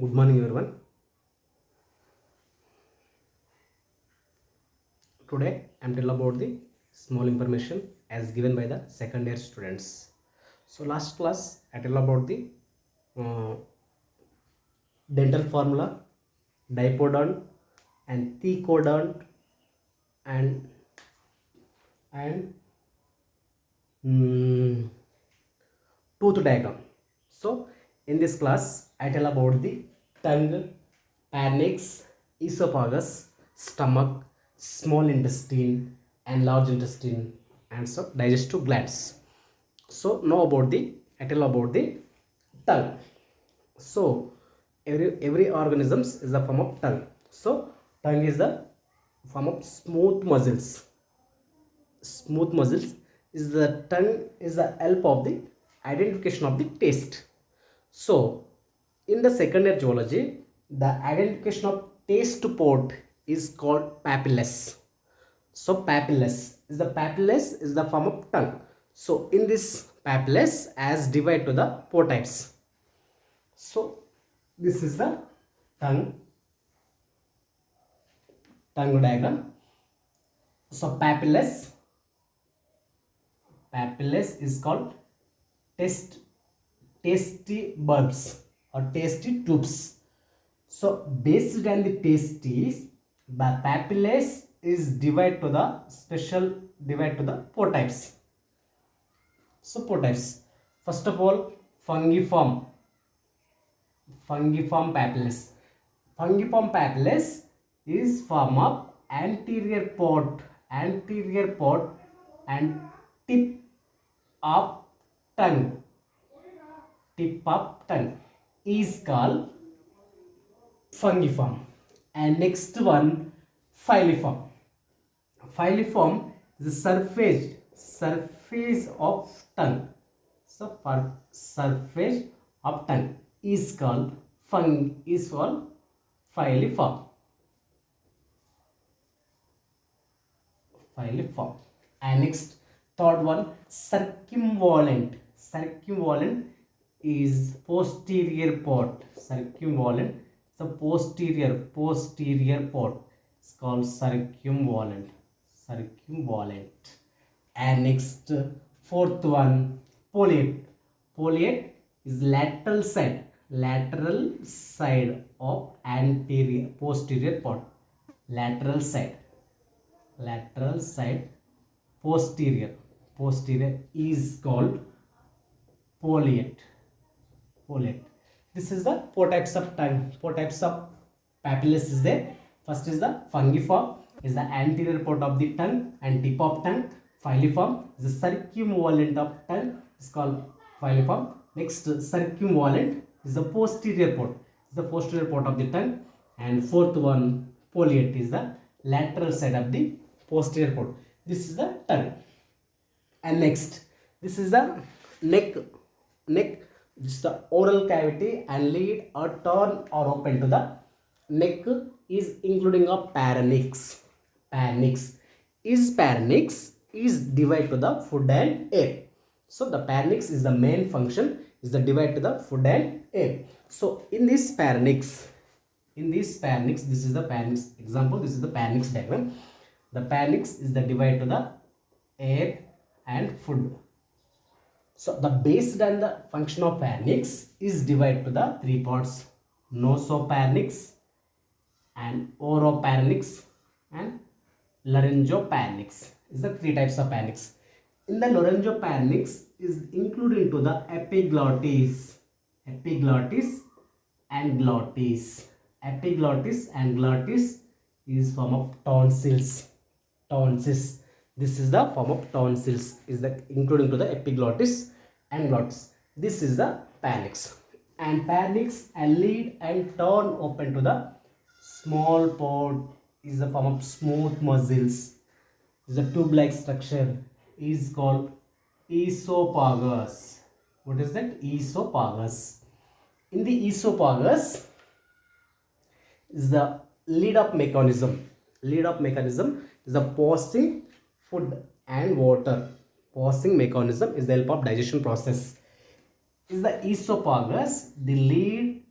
Good morning, everyone. Today, I'm telling about the small information as given by the second year students. So, last class, I tell about the uh, dental formula, dipodont, and thecodont, and and mm, tooth diagram. So, in this class, I tell about the tongue, pharynx, esophagus, stomach, small intestine, and large intestine, and so digestive glands. So, now about the I tell about the tongue. So, every organisms is a form of tongue. So, tongue is the form of smooth muscles. Smooth muscles is the tongue is the help of the identification of the taste. So in the second year zoology, the identification of taste pod is called papillus. So papillus is the form of tongue. So in this papillus as divide to the four types. So this is the tongue diagram. So papillus is called tasty bulbs or tasty tubes. So based on the testes, the papillus is divided to the four types. So four types. First of all, fungiform papillus. Fungiform papillus is form of anterior pod and tip of tongue is called fungiform. And next one, filiform. Filiform is the surface of tongue. So for surface of tongue is called filiform. And next, third one, circumvolent is posterior pod. Circumvolent, the posterior pod, it's called circumvolent. And next, fourth one, poliate is lateral side of posterior pod. Lateral side posterior is called poliate. This is the four types of tongue. Four types of papillus is there. First is the fungiform, is the anterior part of the tongue and tip of tongue. Filiform is the circumvolent of tongue, is called filiform. Next, circumvolent is the posterior part, of the tongue. And fourth one, poliate is the lateral side of the posterior part. This is the tongue. And next, this is the neck. This is the oral cavity and lead or turn or open to the neck is including a pharanx. Pharanix is divided to the food and air. So the pharanx is the main function, is the divide to the food and air. So in this pharanx, this is the pharanx example. This is the pharanx diagram. The pharanx is the divide to the air and food. So the based on the function of pharanx is divided to the three parts: nasopharynx and oropharynx and laryngopharynx. Is the three types of pharynx. In the laryngopharynx is included into the epiglottis and glottis. Epiglottis and glottis is form of tonsils. This is the form of tonsils, is the including to the epiglottis and glottis. This is the phalanx. And phalanx and lead and turn open to the small pod is the form of smooth muscles. Is a tube-like structure, is called oesophagus. What is that? Oesophagus. In the oesophagus is the lead up mechanism. Is the passing food and water. Passing mechanism is the help of digestion process. Is the esophagus the lead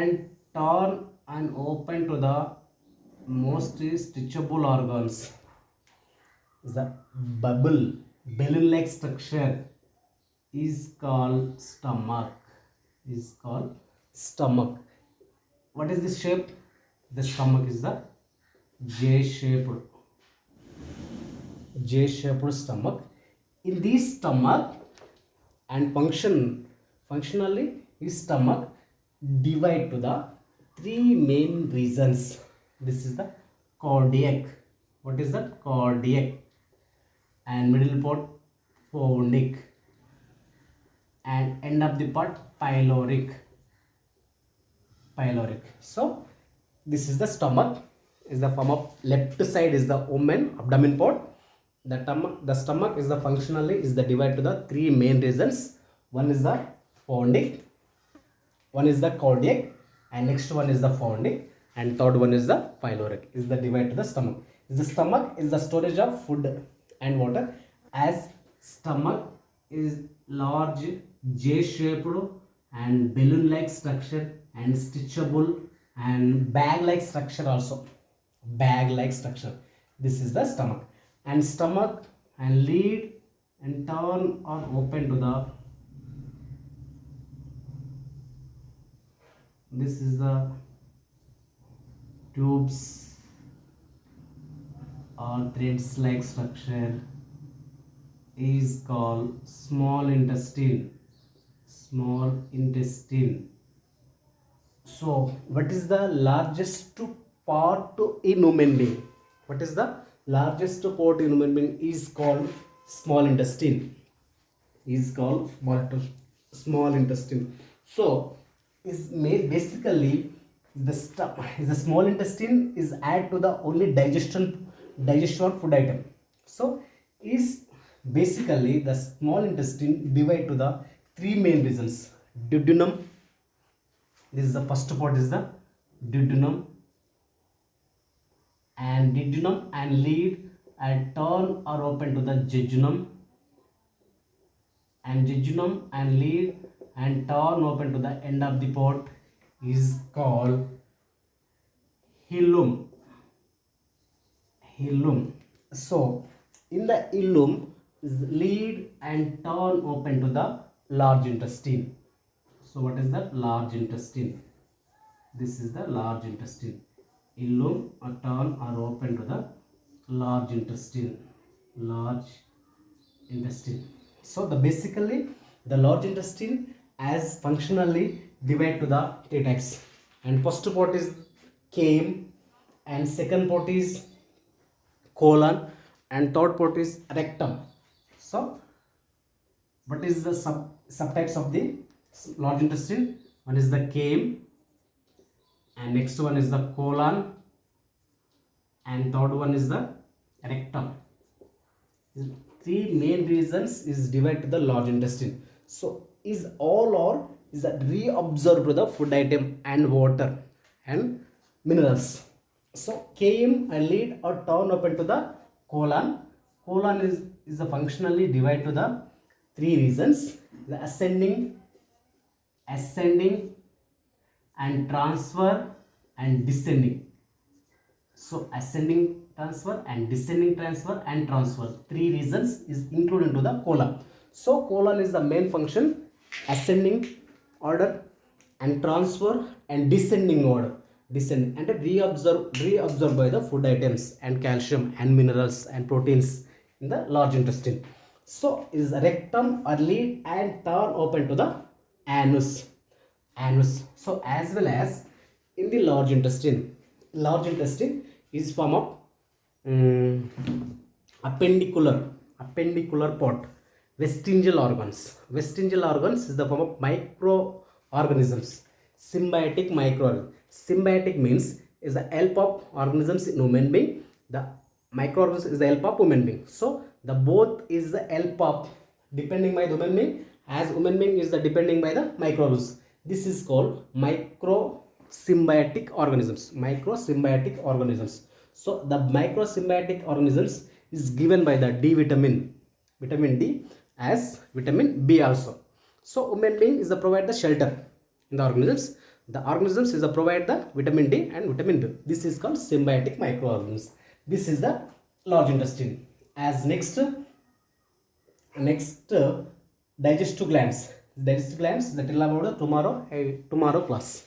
and turn and open to the most stitchable organs. The bubble balloon like structure is called stomach. Is called stomach. What is this shape? The stomach is the J-shaped stomach. In this stomach and functionally, this stomach divide to the three main regions. This is the cardiac. What is that? Cardiac. And middle part pharanix, and end of the part pyloric. So this is the stomach. Is the form of left side is the woman abdomen part. The stomach is the functionally is the divide to the three main regions. One is the pharanix, one is the cardiac, and next one is the pharanix, and third one is the pyloric. Is the divide to the stomach. The stomach is the storage of food and water. As stomach is large J-shaped and balloon-like structure and stitchable and bag-like structure also. Bag-like structure. This is the stomach. And stomach and lid and turn are open to the. This is the tubes or threads like structure is called small intestine. So what is the largest part in human being? What is the largest part in human being? Is called small intestine. Is called small intestine. So is made basically the small intestine is add to the only digestion of food item. So is basically the small intestine divide to the three main regions. Duodenum. This is the first part is the duodenum, and lead and turn are open to the jejunum, and jejunum and lead and turn open to the end of the pot is called hilum. So in the hilum is lead and turn open to the large intestine. So what is that? Large intestine. This is the large intestine. Hilum or turn are open to the large intestine. So the basically the large intestine as functionally divide to the three types. And first part is chyme, and second part is colon, and third part is rectum. So what is the subtypes of the large intestine? One is the chyme, and next one is the colon, and third one is the rectum. Three main reasons is divided to the large intestine. So is all or is that reabsorb to the food item and water and minerals. So chyme and lead or turn open to the colon. Colon is the functionally divide to the three reasons: the ascending and transfer and descending. So ascending transfer and descending transfer and transfer, three reasons is included into the colon. So colon is the main function: ascending order and transfer and descending order. Descend and reabsorb by the food items and calcium and minerals and proteins in the large intestine. So is rectum or lead and turn open to the anus. So as well as in the large intestine is form of appendicular part. Vestigial organs is the form of microorganisms. Symbiotic means is the help of organisms in human being. The microorganisms is the help of human being. So the both is the help of depending by the human being, as human being is the depending by the microorganisms. This is called microsymbiotic organisms. So the microsymbiotic organisms is given by the D vitamin D, as vitamin B also. So human being is the provide the shelter in the organisms. The organisms is provide the vitamin D and vitamin B. This is called symbiotic microorganisms. This is the large intestine. As next digestive glands. Digestive glands that will about tomorrow class.